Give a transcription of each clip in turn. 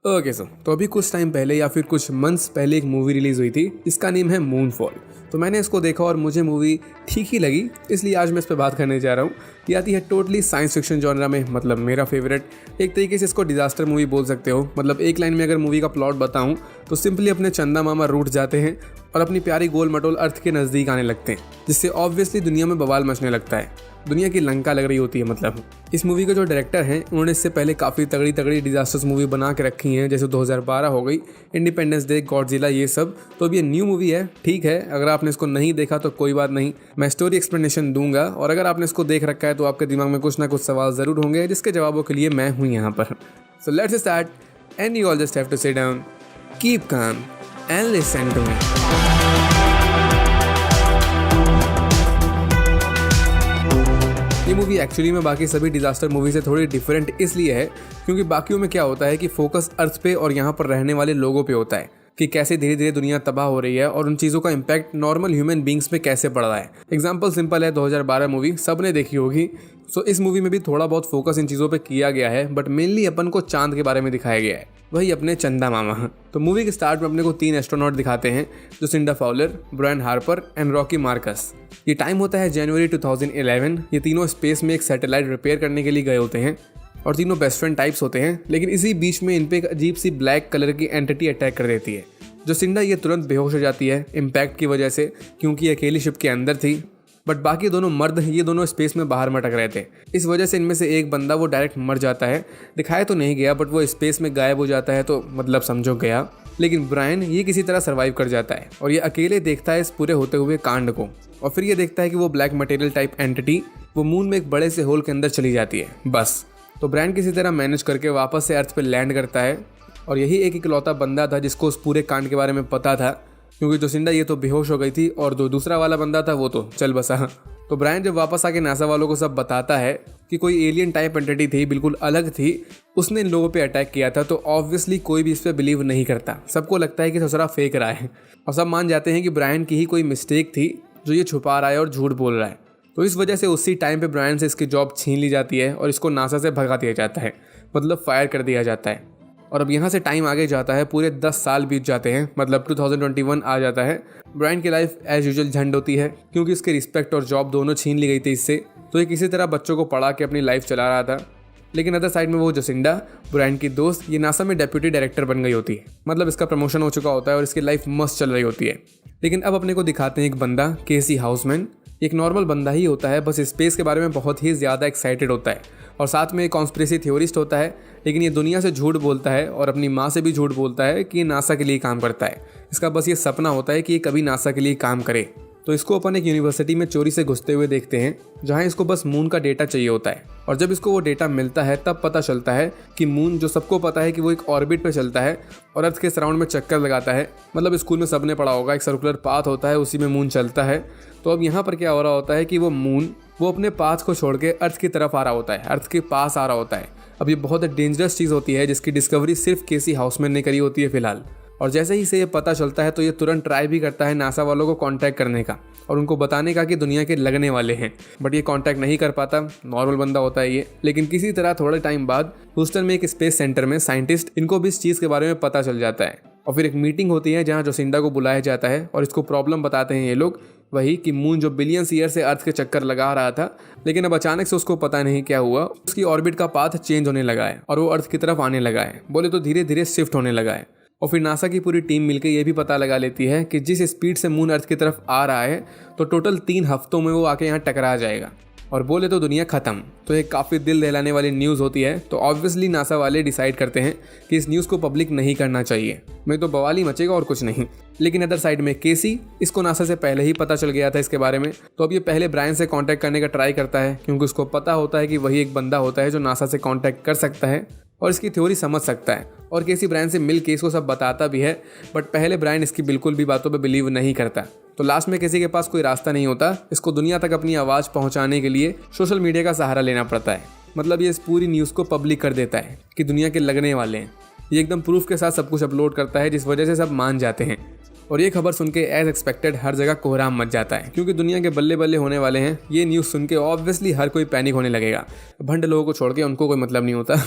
Okay so तो अभी कुछ टाइम पहले या फिर कुछ मंथ्स पहले एक मूवी रिलीज हुई थी जिसका नेम है मूनफॉल। तो मैंने इसको देखा और मुझे मूवी ठीक ही लगी, इसलिए आज मैं इस पर बात करने जा रहा हूँ। ये आती है टोटली साइंस फिक्शन जॉनरा में, मतलब मेरा फेवरेट। एक तरीके से इसको डिजास्टर मूवी बोल सकते हो। मतलब एक लाइन में अगर मूवी का प्लॉट बताऊँ तो सिंपली अपने चंदा मामा रूठ जाते हैं और अपनी प्यारी गोल मटोल अर्थ के नज़दीक आने लगते हैं, जिससे ऑब्वियसली दुनिया में बवाल मचने लगता है। दुनिया की लंका लग रही होती है। मतलब इस मूवी के जो डायरेक्टर हैं उन्होंने इससे पहले काफ़ी तगड़ी तगड़ी डिजास्टर्स मूवी बना के रखी हैं, जैसे 2012 हो गई, इंडिपेंडेंस डे, गॉडजिला, ये सब। तो अब ये न्यू मूवी है, ठीक है। अगर आपने इसको नहीं देखा तो कोई बात नहीं, मैं स्टोरी एक्सप्लेनेशन दूंगा। और अगर आपने इसको देख रखा है तो आपके दिमाग में कुछ ना कुछ सवाल ज़रूर होंगे, जिसके जवाबों के लिए मैं हूँ यहाँ पर। So let's start and you all just have to sit down, keep calm and listen to me. ये मूवी एक्चुअली में बाकी सभी डिजास्टर मूवी से थोड़ी डिफरेंट इसलिए है क्योंकि बाकियों में क्या होता है कि फोकस अर्थ पे और यहाँ पर रहने वाले लोगों पे होता है कि कैसे धीरे धीरे दुनिया तबाह हो रही है और उन चीज़ों का इम्पैक्ट नॉर्मल ह्यूमन बींग्स पे कैसे पड़ रहा है। एग्जाम्पल सिंपल है, 2012 मूवी सबने देखी होगी। सो इस मूवी में भी थोड़ा बहुत फोकस इन चीज़ों पे किया गया है, बट मेनली अपन को चांद के बारे में दिखाया गया है, वही अपने चंदा मामा। तो मूवी के स्टार्ट में अपने को 3 एस्ट्रोनॉट दिखाते हैं, Jocinda Fowler, Brian Harper and Rocky Marcus. ये टाइम होता है जनवरी 2011। ये तीनों स्पेस में एक सैटेलाइट रिपेयर करने के लिए गए होते हैं और तीनों बेस्ट फ्रेंड टाइप्स होते हैं। लेकिन इसी बीच में इन पे एक अजीब सी ब्लैक कलर की एंटिटी अटैक कर देती है। जोसिंडा ये तुरंत बेहोश हो जाती है इम्पैक्ट की वजह से, क्योंकि ये अकेली शिप के अंदर थी। बट बाकी दोनों मर्द, ये दोनों स्पेस में बाहर मटक रहे थे। इस वजह से इनमें से एक बंदा वो डायरेक्ट मर जाता है। दिखाया तो नहीं गया, बट वो स्पेस में गायब हो जाता है, तो मतलब समझो गया। लेकिन ब्रायन ये किसी तरह सर्वाइव कर जाता है और ये अकेले देखता है इस पूरे होते हुए कांड को। और फिर ये देखता है कि वो ब्लैक मटेरियल टाइप एंटिटी वो मून में एक बड़े से होल के अंदर चली जाती है, बस। तो ब्रायन किसी तरह मैनेज करके वापस से अर्थ पे लैंड करता है और यही एक इकलौता बंदा था जिसको उस पूरे कांड के बारे में पता था, क्योंकि जोसिंडा ये तो बेहोश हो गई थी और जो दूसरा वाला बंदा था वो तो चल बसा। तो ब्रायन जब वापस आके नासा वालों को सब बताता है कि कोई एलियन टाइप एंटिटी थी, बिल्कुल अलग थी, उसने इन लोगों पे अटैक किया था, तो ऑब्वियसली कोई भी इस पर बिलीव नहीं करता। सबको लगता है कि ससुरा फेंक रहा है और सब मान जाते हैं कि ब्रायन की ही कोई मिस्टेक थी जो ये छुपा रहा है और झूठ बोल रहा है। तो इस वजह से उसी टाइम पे ब्रायन से इसकी जॉब छीन ली जाती है और इसको नासा से भगा दिया जाता है, मतलब फायर कर दिया जाता है। और अब यहाँ से टाइम आगे जाता है, पूरे 10 साल बीत जाते हैं, मतलब 2021 आ जाता है। ब्रायन की लाइफ एज यूजुअल झंड होती है क्योंकि इसके रिस्पेक्ट और जॉब दोनों छीन ली गई थी इससे। तो ये किसी तरह बच्चों को पढ़ा के अपनी लाइफ चला रहा था। लेकिन अदर साइड में वो जोसिंडा, ब्रायन की दोस्त, ये नासा में डेप्यूटी डायरेक्टर बन गई होती है। मतलब इसका प्रमोशन हो चुका होता है और इसकी लाइफ मस्त चल रही होती है। लेकिन अब अपने को दिखाते हैं एक बंदा, केसी हाउसमैन। एक नॉर्मल बंदा ही होता है, बस स्पेस के बारे में बहुत ही ज़्यादा एक्साइटेड होता है और साथ में एक कॉन्स्पिरेसी थ्योरिस्ट होता है। लेकिन ये दुनिया से झूठ बोलता है और अपनी माँ से भी झूठ बोलता है कि ये नासा के लिए काम करता है। इसका बस ये सपना होता है कि ये कभी नासा के लिए काम करे। तो इसको अपन एक यूनिवर्सिटी में चोरी से घुसते हुए देखते हैं, जहाँ इसको बस मून का डेटा चाहिए होता है। और जब इसको वो डेटा मिलता है तब पता चलता है कि मून, जो सबको पता है कि वो एक ऑर्बिट पे चलता है और अर्थ के सराउंड में चक्कर लगाता है। मतलब स्कूल में सबने पढ़ा होगा, एक सर्कुलर पाथ होता है, उसी में मून चलता है। तो अब यहाँ पर क्या हो रहा होता है कि वो मून वो अपने पाथ को छोड़ के अर्थ की तरफ आ रहा होता है, अर्थ के पास आ रहा होता है। अब ये बहुत डेंजरस चीज़ होती है जिसकी डिस्कवरी सिर्फ केसी हाउसमैन ने करी होती है फिलहाल। और जैसे ही इसे ये पता चलता है तो ये तुरंत ट्राई भी करता है नासा वालों को कांटेक्ट करने का और उनको बताने का कि दुनिया के लगने वाले हैं। बट ये कांटेक्ट नहीं कर पाता, नॉर्मल बंदा होता है ये। लेकिन किसी तरह थोड़े टाइम बाद ह्यूस्टन में एक स्पेस सेंटर में साइंटिस्ट, इनको भी इस चीज़ के बारे में पता चल जाता है और फिर एक मीटिंग होती है जहाँ जोसिंडा को बुलाया जाता है और इसको प्रॉब्लम बताते हैं ये लोग, वही कि मून जो बिलियंस ईयर से अर्थ के चक्कर लगा रहा था, लेकिन अब अचानक से उसको पता नहीं क्या हुआ, उसकी ऑर्बिट का पाथ चेंज होने लगा है और वो अर्थ की तरफ आने लगा है। बोले तो धीरे धीरे शिफ्ट होने लगा है। और फिर नासा की पूरी टीम मिलकर ये भी पता लगा लेती है कि जिस स्पीड से मून अर्थ की तरफ आ रहा है तो टोटल 3 हफ्तों में वो आके यहाँ टकरा जाएगा और बोले तो दुनिया खत्म। तो ये काफ़ी दिल दहलाने वाली न्यूज़ होती है। तो ऑब्वियसली नासा वाले डिसाइड करते हैं कि इस न्यूज़ को पब्लिक नहीं करना चाहिए, मैं तो बवाल ही मचेगा और कुछ नहीं। लेकिन अदर साइड में केसी, इसको नासा से पहले ही पता चल गया था इसके बारे में। तो अब ये पहले ब्रायन से कांटेक्ट करने का ट्राई करता है क्योंकि उसको पता होता है कि वही एक बंदा होता है जो नासा से कांटेक्ट कर सकता है और इसकी थ्योरी समझ सकता है। और केसी ब्रायन से मिल के इसको सब बताता भी है, बट पहले ब्रायन इसकी बिल्कुल भी बातों पे बिलीव नहीं करता। तो लास्ट में किसी के पास कोई रास्ता नहीं होता, इसको दुनिया तक अपनी आवाज़ पहुंचाने के लिए सोशल मीडिया का सहारा लेना पड़ता है। मतलब ये इस पूरी न्यूज़ को पब्लिक कर देता है कि दुनिया के लगने वाले हैं। ये एकदम प्रूफ के साथ सब कुछ अपलोड करता है, जिस वजह से सब मान जाते हैं। और ये खबर सुन के एज एक्सपेक्टेड हर जगह कोहराम मच जाता है, क्योंकि दुनिया के बल्ले बल्ले होने वाले हैं। ये न्यूज़ सुन के ऑब्वियसली हर कोई पैनिक होने लगेगा। भंड लोगों को छोड़ के उनको कोई मतलब नहीं होता।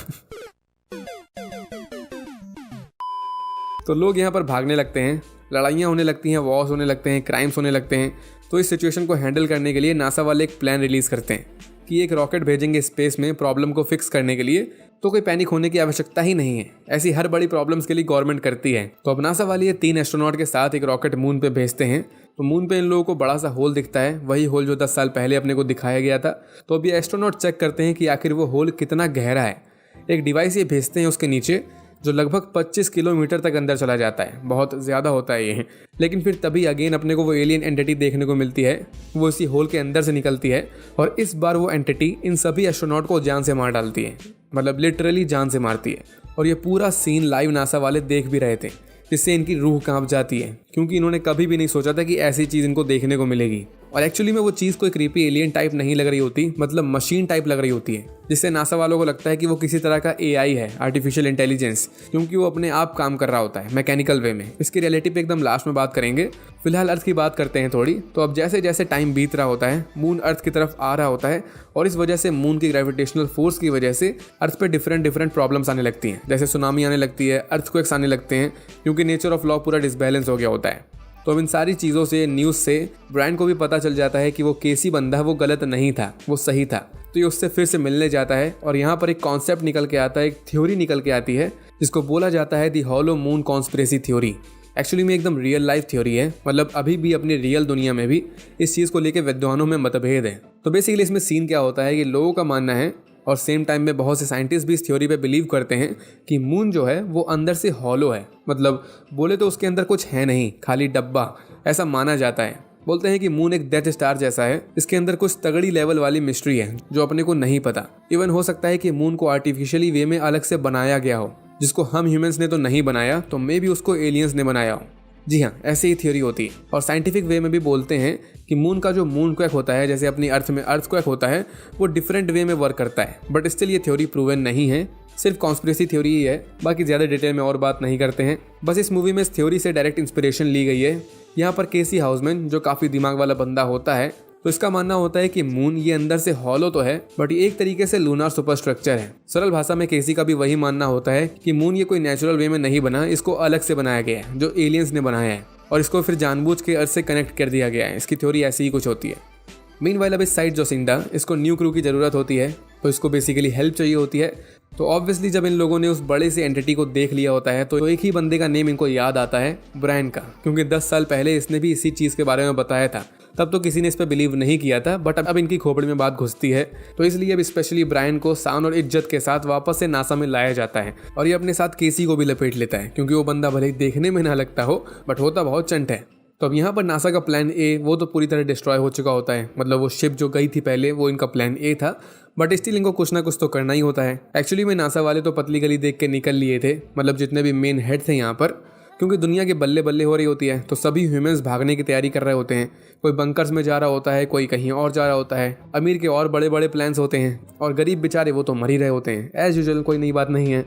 तो लोग यहाँ पर भागने लगते हैं, लड़ाइयाँ होने लगती हैं, वॉर्स होने लगते हैं, क्राइम्स होने लगते हैं। तो इस सिचुएशन को हैंडल करने के लिए नासा वाले एक प्लान रिलीज़ करते हैं कि एक रॉकेट भेजेंगे स्पेस में प्रॉब्लम को फिक्स करने के लिए। तो कोई पैनिक होने की आवश्यकता ही नहीं है, ऐसी हर बड़ी प्रॉब्लम्स के लिए गवर्नमेंट करती है। तो अब नासा वाले ये 3 एस्ट्रोनॉट के साथ एक रॉकेट मून पे भेजते हैं। तो मून पे इन लोगों को बड़ा सा होल दिखता है, वही होल जो 10 साल पहले अपने को दिखाया गया था। तो अब ये एस्ट्रोनॉट चेक करते हैं कि आखिर वो होल कितना गहरा है। एक डिवाइस ये भेजते हैं उसके नीचे, जो लगभग 25 किलोमीटर तक अंदर चला जाता है। बहुत ज़्यादा होता है ये। लेकिन फिर तभी अगेन अपने को वो एलियन एंटिटी देखने को मिलती है, वो इसी होल के अंदर से निकलती है। और इस बार वो एंटिटी इन सभी एस्ट्रोनॉट को जान से मार डालती है, मतलब लिटरली जान से मारती है। और ये पूरा सीन लाइव नासा वाले देख भी रहे थे, जिससे इनकी रूह कांप जाती है, क्योंकि इन्होंने कभी भी नहीं सोचा था कि ऐसी चीज़ इनको देखने को मिलेगी। और एक्चुअली में वो चीज़ कोई क्रीपी एलियन टाइप नहीं लग रही होती, मतलब मशीन टाइप लग रही होती है, जिससे नासा वालों को लगता है कि वो किसी तरह का AI है, आर्टिफिशियल इंटेलिजेंस, क्योंकि वो अपने आप काम कर रहा होता है मैकेनिकल वे में। इसकी रियलिटी पे एकदम लास्ट में बात करेंगे, फिलहाल अर्थ की बात करते हैं थोड़ी। तो अब जैसे जैसे टाइम बीत रहा होता है, मून अर्थ की तरफ आ रहा होता है, और इस वजह से मून की ग्रेविटेशनल फोर्स की वजह से अर्थ पे डिफरेंट प्रॉब्लम्स आने लगती हैं, जैसे सुनामी आने लगती है, अर्थक्वेक्स आने लगते हैं, क्योंकि नेचर ऑफ लॉ पूरा डिसबैलेंस हो गया होता है। तो अब इन सारी चीज़ों से, न्यूज़ से ब्रायन को भी पता चल जाता है कि वो केसी बंदा वो गलत नहीं था, वो सही था। तो ये उससे फिर से मिलने जाता है, और यहाँ पर एक कॉन्सेप्ट निकल के आता है, एक थ्योरी निकल के आती है, जिसको बोला जाता है the hollow moon conspiracy theory. Actually में एकदम रियल लाइफ थ्योरी है, मतलब अभी भी अपनी रियल दुनिया में भी इस चीज़ को लेकर विद्वानों में मतभेद है। तो बेसिकली इसमें सीन क्या होता है कि लोगों का मानना है, और सेम टाइम में बहुत से साइंटिस्ट भी इस थ्योरी पे बिलीव करते हैं कि मून जो है वो अंदर से हॉलो है, मतलब बोले तो उसके अंदर कुछ है नहीं, खाली डब्बा, ऐसा माना जाता है। बोलते हैं कि मून एक डेथ स्टार जैसा है, इसके अंदर कुछ तगड़ी लेवल वाली मिस्ट्री है जो अपने को नहीं पता। इवन हो सकता है कि मून को आर्टिफिशियली वे में अलग से बनाया गया हो, जिसको हम ह्यूमंस ने तो नहीं बनाया, तो मे बी उसको एलियंस ने बनाया हो। जी हाँ, ऐसे ही थ्योरी होती है। और साइंटिफिक वे में भी बोलते हैं कि मून का जो मून क्वैक होता है, जैसे अपनी अर्थ में अर्थ क्वैक होता है, वो डिफरेंट वे में वर्क करता है। बट स्टिल ये थ्योरी प्रूवन नहीं है, सिर्फ कॉन्स्पिरेसी थ्योरी ही है। बाकी ज़्यादा डिटेल में और बात नहीं करते हैं। बस इस मूवी में इस थ्योरी से डायरेक्ट इंस्पिरेशन ली गई है। यहाँ पर केसी हाउसमैन, जो काफ़ी दिमाग वाला बंदा होता है, तो इसका मानना होता है कि मून ये अंदर से हॉलो तो है, बट ये एक तरीके से लूनार सुपर स्ट्रक्चर है। सरल भाषा में केसी का भी वही मानना होता है कि मून ये कोई नेचुरल वे में नहीं बना, इसको अलग से बनाया गया है, जो एलियंस ने बनाया है, और इसको फिर जानबूझ के अर्थ से कनेक्ट कर दिया गया है। इसकी थ्योरी ऐसी ही कुछ होती है। मीनवाइल अब इस साइड जोसिंडा, इसको न्यू क्रू की ज़रूरत होती है, तो इसको बेसिकली हेल्प चाहिए होती है। तो ऑब्वियसली जब इन लोगों ने उस बड़े से एंटिटी को देख लिया होता है, तो एक ही बंदे का नेम इनको याद आता है, ब्रायन का, क्योंकि 10 साल पहले इसने भी इसी चीज़ के बारे में बताया था। तब तो किसी ने इस पर बिलीव नहीं किया था, बट अब इनकी खोपड़ी में बात घुसती है, तो इसलिए अब स्पेशली ब्रायन को शान और इज्जत के साथ वापस से नासा में लाया जाता है। और ये अपने साथ केसी को भी लपेट लेता है, क्योंकि वो बंदा भले ही देखने में ना लगता हो, बट होता बहुत चंट है। तो अब यहाँ पर नासा का प्लान ए वो तो पूरी तरह डिस्ट्रॉय हो चुका होता है, मतलब वो शिप जो गई थी पहले वो इनका प्लान ए था, बट स्टिल इनको कुछ ना कुछ तो करना ही होता है। एक्चुअली में नासा वाले तो पतली गली देख के निकल लिए थे, मतलब जितने भी मेन हेड थे यहाँ पर, क्योंकि दुनिया के बल्ले बल्ले हो रही होती है, तो सभी ह्यूमंस भागने की तैयारी कर रहे होते हैं। कोई बंकर्स में जा रहा होता है, कोई कहीं और जा रहा होता है, अमीर के और बड़े बड़े प्लान्स होते हैं, और गरीब बेचारे वो तो मर ही रहे होते हैं। एज यूजुअल, कोई नई बात नहीं है।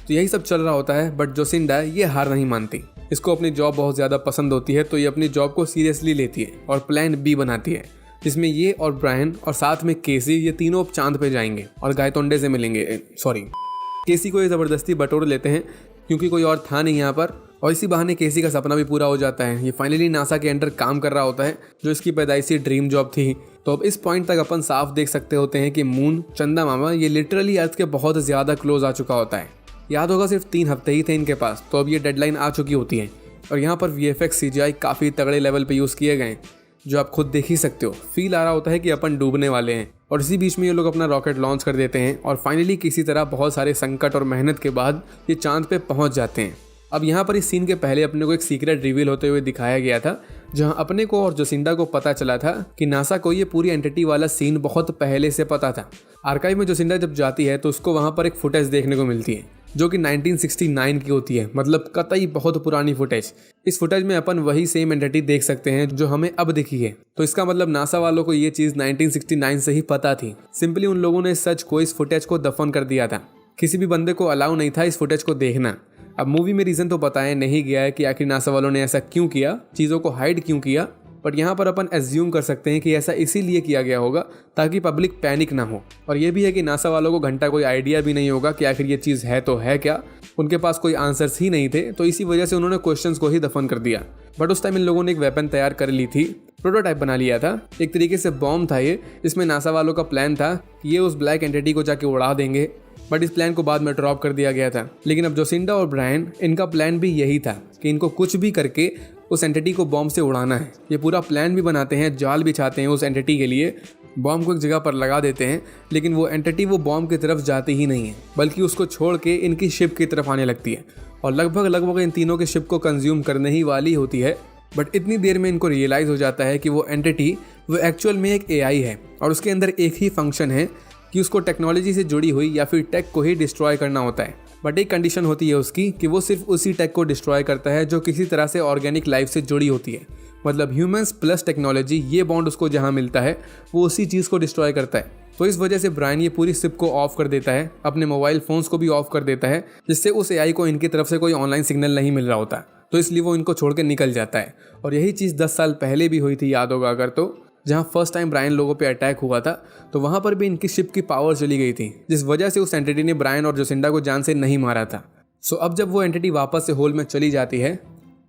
तो यही सब चल रहा होता है, बट जोसिंडा ये हार नहीं मानती। इसको अपनी जॉब बहुत ज़्यादा पसंद होती है, तो ये अपनी जॉब को सीरियसली लेती है और प्लान बी बनाती है, जिसमें ये और ब्रायन और साथ में केसी, ये तीनों चांद पे जाएंगे और गायतोंडे से मिलेंगे। केसी को ये ज़बरदस्ती बटोर लेते हैं, क्योंकि कोई और था नहीं यहाँ पर, और इसी बहाने केसी का सपना भी पूरा हो जाता है। ये फाइनली नासा के अंडर काम कर रहा होता है, जो इसकी पैदाइशी ड्रीम जॉब थी। तो अब इस पॉइंट तक अपन साफ देख सकते होते हैं कि मून, चंदा मामा, ये लिटरली अर्थ के बहुत ज़्यादा क्लोज आ चुका होता है। याद होगा सिर्फ 3 हफ्ते ही थे इनके पास, तो अब ये डेडलाइन आ चुकी होती है। और यहाँ पर VFX CGI काफ़ी तगड़े लेवल पे यूज़ किए गए, जो आप खुद देख ही सकते हो। फील आ रहा होता है कि अपन डूबने वाले हैं। और इसी बीच में ये लोग अपना रॉकेट लॉन्च कर देते हैं, और फाइनली किसी तरह बहुत सारे संकट और मेहनत के बाद ये चांद पे पहुँच जाते हैं। अब यहाँ पर इस सीन के पहले अपने को एक सीक्रेट रिवील होते हुए दिखाया गया था, जहाँ अपने को और जोसिंडा को पता चला था कि नासा को ये पूरी एंटिटी वाला सीन बहुत पहले से पता था। आर्काइव में जोसिंडा जब जाती है तो उसको वहाँ पर एक फुटेज देखने को मिलती है, जो कि 1969 की होती है, मतलब कतई बहुत पुरानी फुटेज। इस फुटेज में अपन वही सेम एंटिटी देख सकते हैं जो हमें अब दिखी है। तो इसका मतलब नासा वालों को ये चीज़ 1969 से ही पता थी। सिंपली उन लोगों ने सच को, इस फुटेज को दफन कर दिया था। किसी भी बंदे को अलाउ नहीं था इस फुटेज को देखना। अब मूवी में रीज़न तो बताया नहीं गया है कि आखिर नासा वालों ने ऐसा क्यों किया, चीज़ों को हाइड क्यों किया, बट यहाँ पर अपन एज्यूम कर सकते हैं कि ऐसा इसीलिए किया गया होगा ताकि पब्लिक पैनिक ना हो। और ये भी है कि नासा वालों को घंटा कोई आइडिया भी नहीं होगा कि आखिर ये चीज़ है तो है क्या, उनके पास कोई आंसर्स ही नहीं थे, तो इसी वजह से उन्होंने क्वेश्चंस को ही दफन कर दिया। बट उस टाइम इन लोगों ने एक वेपन तैयार कर ली थी, प्रोटोटाइप बना लिया था, एक तरीके से बॉम्ब था ये, जिसमें नासा वालों का प्लान था कि ये उस ब्लैक एंटिटी को जाके उड़ा देंगे। बट इस प्लान को बाद में ड्रॉप कर दिया गया था। लेकिन अब जोसिंडा और ब्रायन, इनका प्लान भी यही था कि इनको कुछ भी करके उस एंटिटी को बॉम्ब से उड़ाना है। ये पूरा प्लान भी बनाते हैं, जाल बिछाते हैं उस एंटिटी के लिए, बॉम्ब को एक जगह पर लगा देते हैं, लेकिन वो एंटिटी वो बॉम्ब की तरफ जाती ही नहीं है, बल्कि उसको छोड़ के इनकी शिप की तरफ आने लगती है और लगभग इन तीनों के शिप को कंज्यूम करने ही वाली होती है। बट इतनी देर में इनको रियलाइज़ हो जाता है कि वो एंटिटी वो एक्चुअल में एक AI है और उसके अंदर एक ही फंक्शन है कि उसको टेक्नोलॉजी से जुड़ी हुई या फिर टेक को ही डिस्ट्रॉय करना होता है। बट एक कंडीशन होती है उसकी कि वो सिर्फ उसी टेक को डिस्ट्रॉय करता है जो किसी तरह से ऑर्गेनिक लाइफ से जुड़ी होती है। मतलब ह्यूमंस प्लस टेक्नोलॉजी, ये बॉन्ड उसको जहाँ मिलता है वो उसी चीज़ को डिस्ट्रॉय करता है। तो इस वजह से ब्रायन ये पूरी शिप को ऑफ कर देता है, अपने मोबाइल फ़ोन्स को भी ऑफ कर देता है, जिससे उस AI को इनकी तरफ से कोई ऑनलाइन सिग्नल नहीं मिल रहा होता। तो इसलिए वो इनको छोड़ के निकल जाता है। और यही चीज़ 10 साल पहले भी हुई थी, याद होगा अगर, तो जहाँ फर्स्ट टाइम ब्रायन लोगों पे अटैक हुआ था, तो वहाँ पर भी इनकी शिप की पावर चली गई थी, जिस वजह से उस एंटिटी ने ब्रायन और जोसिंडा को जान से नहीं मारा था। सो अब जब वो एंटिटी वापस से होल में चली जाती है,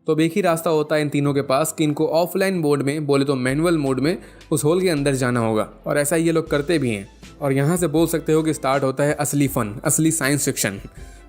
तो अब एक ही रास्ता होता है इन तीनों के पास कि इनको ऑफलाइन मोड में, बोले तो मैनुअल मोड में, उस होल के अंदर जाना होगा। और ऐसा ये लोग करते भी हैं। और यहाँ से बोल सकते हो कि स्टार्ट होता है असली फन, असली साइंस फिक्शन।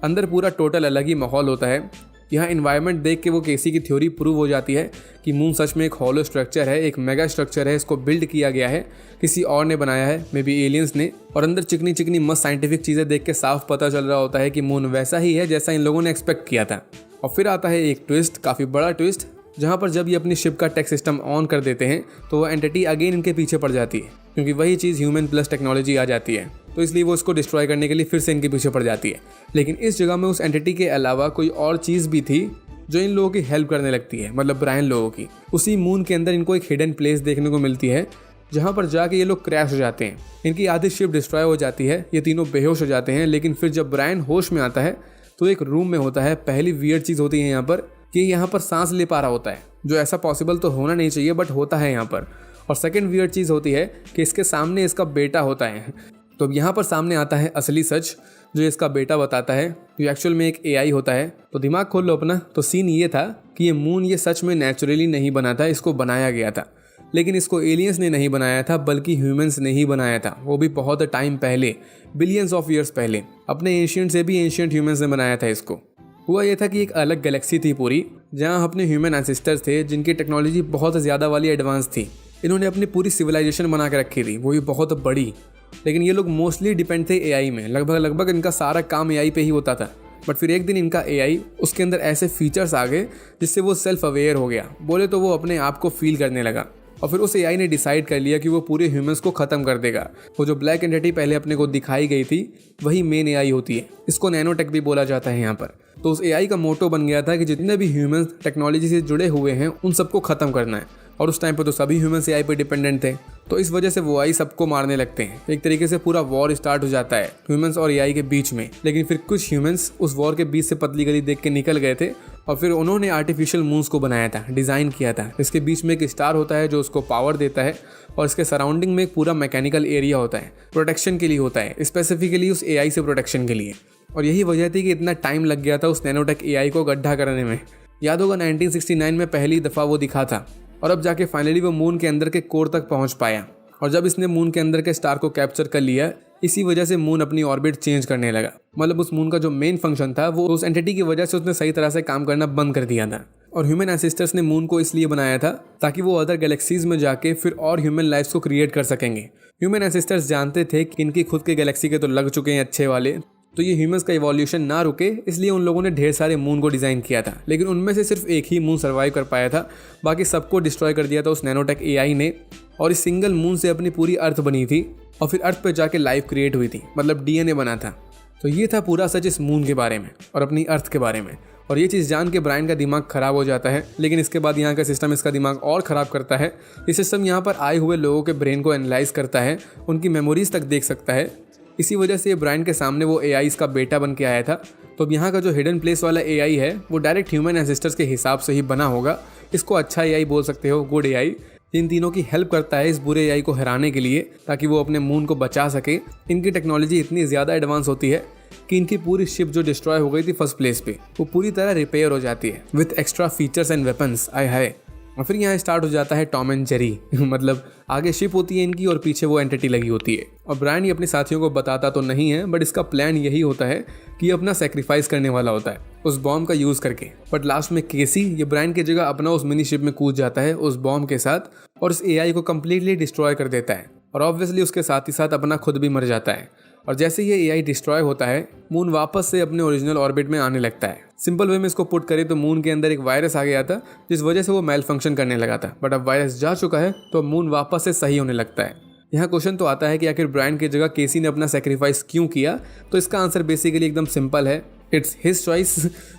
अंदर पूरा टोटल अलग ही माहौल होता है। यहाँ इन्वायरमेंट देख के वो केसी की थ्योरी प्रूव हो जाती है कि मून सच में एक हॉलो स्ट्रक्चर है, एक मेगा स्ट्रक्चर है, इसको बिल्ड किया गया है, किसी और ने बनाया है, मे बी एलियंस ने। और अंदर चिकनी चिकनी मस्त साइंटिफिक चीज़ें देख के साफ पता चल रहा होता है कि मून वैसा ही है जैसा इन लोगों ने एक्सपेक्ट किया था। और फिर आता है एक ट्विस्ट, काफ़ी बड़ा ट्विस्ट, जहाँ पर जब ये अपनी शिप का टेक सिस्टम ऑन कर देते हैं तो वो एंटिटी अगेन इनके पीछे पड़ जाती है, क्योंकि वही चीज़ ह्यूमन प्लस टेक्नोलॉजी आ जाती है, तो इसलिए वो इसको डिस्ट्रॉय करने के लिए फिर से इनके पीछे पड़ जाती है। लेकिन इस जगह में उस एंटिटी के अलावा कोई और चीज़ भी थी जो इन लोगों की हेल्प करने लगती है, मतलब ब्रायन लोगों की। उसी मून के अंदर इनको एक हिडन प्लेस देखने को मिलती है, जहाँ पर जाके ये लोग क्रैश हो जाते हैं। इनकी आधी शिप डिस्ट्रॉय हो जाती है, ये तीनों बेहोश हो जाते हैं। लेकिन फिर जब ब्रायन होश में आता है तो एक रूम में होता है। पहली वियर्ड चीज़ होती है यहाँ पर कि यहाँ पर सांस ले पा रहा होता है, जो ऐसा पॉसिबल तो होना नहीं चाहिए, बट होता है यहाँ पर। और सेकंड वियर्ड चीज़ होती है कि इसके सामने इसका बेटा होता है। तो यहाँ पर सामने आता है असली सच, जो इसका बेटा बताता है, जो एक्चुअल में एक AI होता है। तो दिमाग खोल लो अपना। तो सीन ये था कि ये मून ये सच में नेचुरली नहीं बना था, इसको बनाया गया था। लेकिन इसको एलियंस ने नहीं बनाया था, बल्कि ह्यूमंस ने ही बनाया था, वो भी बहुत टाइम पहले, बिलियंस ऑफ ईयर्स पहले। अपने एंशिएंट से भी एंशिएंट ह्यूमंस ने बनाया था इसको। हुआ ये था कि एक अलग गैलेक्सी थी पूरी, जहाँ अपने ह्यूमन एंसेस्टर्स थे, जिनकी टेक्नोलॉजी बहुत ज़्यादा वाली एडवांस थी। इन्होंने अपनी पूरी सिविलाइजेशन बना के रखी थी, वो भी बहुत बड़ी। लेकिन ये लोग मोस्टली डिपेंड थे AI में, लगभग इनका सारा काम AI पे ही होता था। बट फिर एक दिन इनका AI, उसके अंदर ऐसे फीचर्स आ गए जिससे वो सेल्फ अवेयर हो गया, बोले तो वो अपने आप को फील करने लगा। और फिर उस AI ने डिसाइड कर लिया कि वो पूरे ह्यूमंस को ख़त्म कर देगा। वो जो ब्लैक एंटिटी पहले अपने को दिखाई गई थी, वही मेन AI होती है। इसको नैनोटेक भी बोला जाता है यहाँ पर। तो उस AI का मोटो बन गया था कि जितने भी ह्यूमंस टेक्नोलॉजी से जुड़े हुए हैं, उन सबको ख़त्म करना है। और उस टाइम पर तो सभी ह्यूमंस AI पे डिपेंडेंट थे, तो इस वजह से वो AI सबको मारने लगते हैं। एक तरीके से पूरा वॉर स्टार्ट हो जाता है ह्यूमंस और AI के बीच में। लेकिन फिर कुछ ह्यूमंस उस वॉर के बीच से पतली गली देख के निकल गए थे, और फिर उन्होंने आर्टिफिशियल मून्स को बनाया था, डिज़ाइन किया था। इसके बीच में एक स्टार होता है जो उसको पावर देता है, और इसके सराउंडिंग में एक पूरा मैकेनिकल एरिया होता है, प्रोटेक्शन के लिए होता है, स्पेसिफिकली उस AI से प्रोटेक्शन के लिए। और यही वजह थी कि इतना टाइम लग गया था उस नैनोटेक AI को गड्ढा करने में। याद होगा 1969 में पहली दफ़ा वो दिखा था, और अब जाके फाइनली वो मून के अंदर के कोर तक पहुंच पाया। और जब इसने मून के अंदर के स्टार को कैप्चर कर लिया, इसी वजह से मून अपनी ऑर्बिट चेंज करने लगा। मतलब उस मून का जो मेन फंक्शन था, वो उस एंटिटी की वजह से उसने सही तरह से काम करना बंद कर दिया था। और ह्यूमन एंसेस्टर्स ने मून को इसलिए बनाया था ताकि वो अदर गैलेक्सीज में जाके फिर और ह्यूमन लाइफ्स को क्रिएट कर सकेंगे। ह्यूमन एंसेस्टर्स जानते थे कि इनकी खुद के गैलेक्सी के तो लग चुके हैं अच्छे वाले, तो ये ह्यूमंस का इवोल्यूशन ना रुके, इसलिए उन लोगों ने ढेर सारे मून को डिज़ाइन किया था। लेकिन उनमें से सिर्फ एक ही मून सर्वाइव कर पाया था, बाकी सबको डिस्ट्रॉय कर दिया था उस नैनोटेक AI ने। और इस सिंगल मून से अपनी पूरी अर्थ बनी थी, और फिर अर्थ पे जाके लाइफ क्रिएट हुई थी, मतलब DNA बना था। तो ये था पूरा सच इस मून के बारे में और अपनी अर्थ के बारे में। और ये चीज़ जान के ब्रायन का दिमाग ख़राब हो जाता है। लेकिन इसके बाद यहाँ का सिस्टम इसका दिमाग और ख़राब करता है। ये सिस्टम यहाँ पर आए हुए लोगों के ब्रेन को एनालाइज करता है, उनकी मेमोरीज तक देख सकता है, इसी वजह से ब्रायन के सामने वो एआई का बेटा बन के आया था। तो अब यहाँ का जो हिडन प्लेस वाला एआई है वो डायरेक्ट ह्यूमन एंसेस्टर्स के हिसाब से ही बना होगा। इसको अच्छा एआई बोल सकते हो, गुड एआई। इन तीनों की हेल्प करता है इस बुरे एआई को हराने के लिए, ताकि वो अपने मून को बचा सके। इनकी टेक्नोलॉजी इतनी ज़्यादा एडवांस होती है कि इनकी पूरी शिप जो डिस्ट्रॉय हो गई थी फर्स्ट प्लेस पे, वो पूरी तरह रिपेयर हो जाती है with extra features and weapons. आय हाय। और फिर यहाँ स्टार्ट हो जाता है टॉम एंड जेरी मतलब आगे शिप होती है इनकी और पीछे वो एंटिटी लगी होती है। और ब्रायन ये अपने साथियों को बताता तो नहीं है, बट इसका प्लान यही होता है कि ये अपना सेक्रीफाइस करने वाला होता है उस बॉम्ब का यूज़ करके। बट लास्ट में केसी ये ब्रायन की जगह अपना उस मिनी शिप में कूद जाता है उस बॉम्ब के साथ और उस एआई को कम्प्लीटली डिस्ट्रॉय कर देता है। और ऑब्वियसली उसके साथ ही साथ अपना खुद भी मर जाता है। और जैसे ये एआई डिस्ट्रॉय होता है, मून वापस से अपने ओरिजिनल ऑर्बिट में आने लगता है। सिंपल वे में इसको पुट करें तो मून के अंदर एक वायरस आ गया था जिस वजह से वो मेल फंक्शन करने लगा था, बट अब वायरस जा चुका है तो मून वापस से सही होने लगता है। यहाँ क्वेश्चन तो आता है कि आखिर ब्रायन की जगह केसी ने अपना सेक्रीफाइस क्यों किया। तो इसका आंसर बेसिकली एकदम सिंपल है, इट्स हिज चॉइस।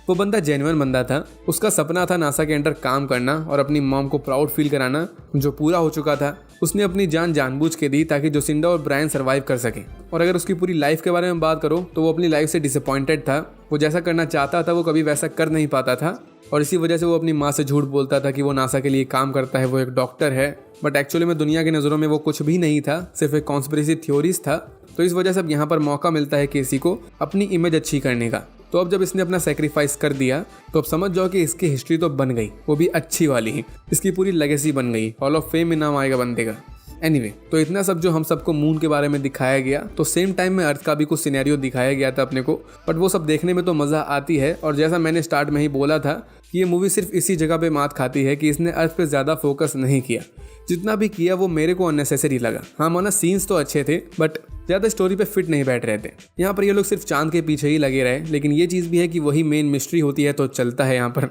वो बंदा जेन्युइन बंदा था, उसका सपना था नासा के अंडर काम करना और अपनी मॉम को प्राउड फील कराना, जो पूरा हो चुका था। उसने अपनी जान जानबूझ के दी ताकि जोसिंडा और ब्रायन सर्वाइव कर सकें। और अगर उसकी पूरी लाइफ के बारे में बात करो तो वो अपनी लाइफ से डिसअपॉइंटेड था। वो जैसा करना चाहता था वो कभी वैसा कर नहीं पाता था और इसी वजह से वो अपनी माँ से झूठ बोलता था कि वो नासा के लिए काम करता है, वो एक डॉक्टर है। बट एक्चुअली में दुनिया की नज़रों में वो कुछ भी नहीं था, सिर्फ एक कॉन्स्पिरेसी थ्योरीज था। तो इस वजह से अब यहाँ पर मौका मिलता है केसी को अपनी इमेज अच्छी करने का। तो अब जब इसने अपना सेक्रीफाइस कर दिया तो अब समझ जाओ कि इसकी हिस्ट्री तो बन गई, वो भी अच्छी वाली ही। इसकी पूरी लेगेसी बन गई, हॉल ऑफ फेम में नाम आएगा बंदे का। एनीवे, तो इतना सब जो हम सबको मून के बारे में दिखाया गया, तो सेम टाइम में अर्थ का भी कुछ सिनेरियो दिखाया गया था अपने को। बट वो सब देखने में तो मज़ा आती है। और जैसा मैंने स्टार्ट में ही बोला था कि ये मूवी सिर्फ इसी जगह पे मात खाती है कि इसने अर्थ पे ज़्यादा फोकस नहीं किया। जितना भी किया वो मेरे को अननेसेसरी लगा। हाँ माना सीन्स तो अच्छे थे बट ज़्यादा स्टोरी पे फिट नहीं बैठ रहे थे। यहाँ पर ये लोग सिर्फ चांद के पीछे ही लगे रहे, लेकिन ये चीज़ भी है कि वही मेन मिस्ट्री होती है तो चलता है यहाँ पर।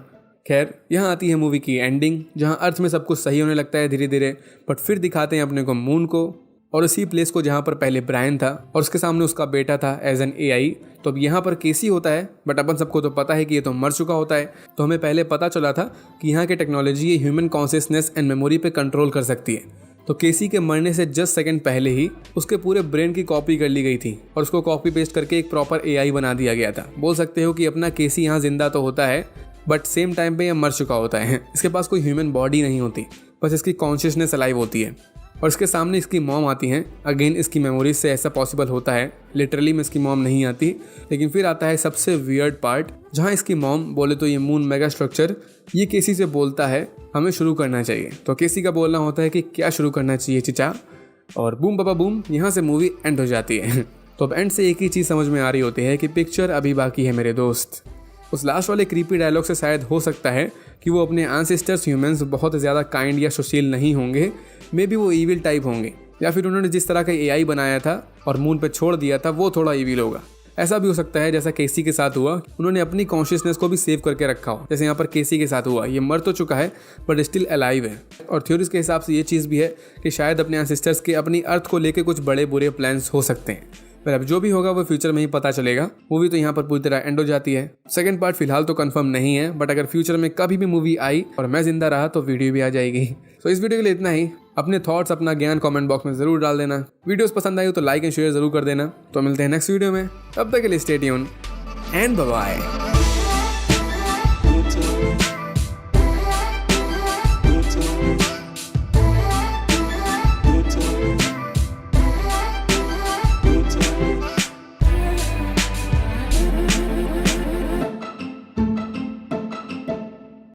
खैर, यहाँ आती है मूवी की एंडिंग, जहाँ अर्थ में सब कुछ सही होने लगता है धीरे धीरे। बट फिर दिखाते हैं अपने को मून को और उसी प्लेस को जहाँ पर पहले ब्रायन था और उसके सामने उसका बेटा था एज एन एआई। तो अब यहाँ पर केसी होता है, बट अपन सबको तो पता है कि ये तो मर चुका होता है। तो हमें पहले पता चला था कि यहाँ की टेक्नोलॉजी ये ह्यूमन कॉन्शियसनेस एंड मेमोरी पे कंट्रोल कर सकती है। तो केसी के मरने से जस्ट सेकंड पहले ही उसके पूरे ब्रेन की कॉपी कर ली गई थी और उसको कॉपी पेस्ट करके एक प्रॉपर एआई बना दिया गया था। बोल सकते हो कि अपना केसी यहाँ जिंदा तो होता है बट सेम टाइम पे ये मर चुका होता है। इसके पास कोई ह्यूमन बॉडी नहीं होती, बस इसकी कॉन्शियसनेस अलाइव होती है। और इसके सामने इसकी मॉम आती हैं। अगेन इसकी मेमोरीज से ऐसा पॉसिबल होता है, लिटरली में इसकी मॉम नहीं आती। लेकिन फिर आता है सबसे वियर्ड पार्ट, जहाँ इसकी मॉम बोले तो ये मून मेगा स्ट्रक्चर ये केसी से बोलता है हमें शुरू करना चाहिए। तो केसी का बोलना होता है कि क्या शुरू करना चाहिए चिचा, और बूम बाबा बूम, यहाँ से मूवी एंड हो जाती है। तो अब एंड से एक ही चीज़ समझ में आ रही होती है कि पिक्चर अभी बाकी है मेरे दोस्त। उस लास्ट वाले क्रीपी डायलॉग से शायद हो सकता है कि वो अपने एंसेस्टर्स ह्यूमंस बहुत ज़्यादा काइंड या सुशील नहीं होंगे, मे बी वो ईविल टाइप होंगे, या फिर उन्होंने जिस तरह का एआई बनाया था और मून पे छोड़ दिया था वो थोड़ा ईविल होगा। ऐसा भी हो सकता है जैसा केसी के साथ हुआ, उन्होंने अपनी कॉन्शियसनेस को भी सेव करके रखा हो, जैसे यहाँ पर केसी के साथ हुआ। ये मर तो चुका है बट स्टिल अलाइव है। और थ्योरीज के हिसाब से ये चीज़ भी है कि शायद अपने एंसेस्टर्स के अपनी अर्थ को लेकर कुछ बड़े बुरे प्लान्स हो सकते हैं। पर अब जो भी होगा वो फ्यूचर में ही पता चलेगा। मूवी तो यहाँ पर पूरी तरह एंड हो जाती है। सेकंड पार्ट फिलहाल तो कंफर्म नहीं है, बट अगर फ्यूचर में कभी भी मूवी आई और मैं जिंदा रहा तो वीडियो भी आ जाएगी। तो इस वीडियो के लिए इतना ही। अपने थॉट्स, अपना ज्ञान कमेंट बॉक्स में जरूर डाल देना। वीडियोस पसंद आई हो तो लाइक एंड शेयर जरूर कर देना। तो मिलते हैं नेक्स्ट वीडियो में, तब तक के लिए stay tuned and bye bye.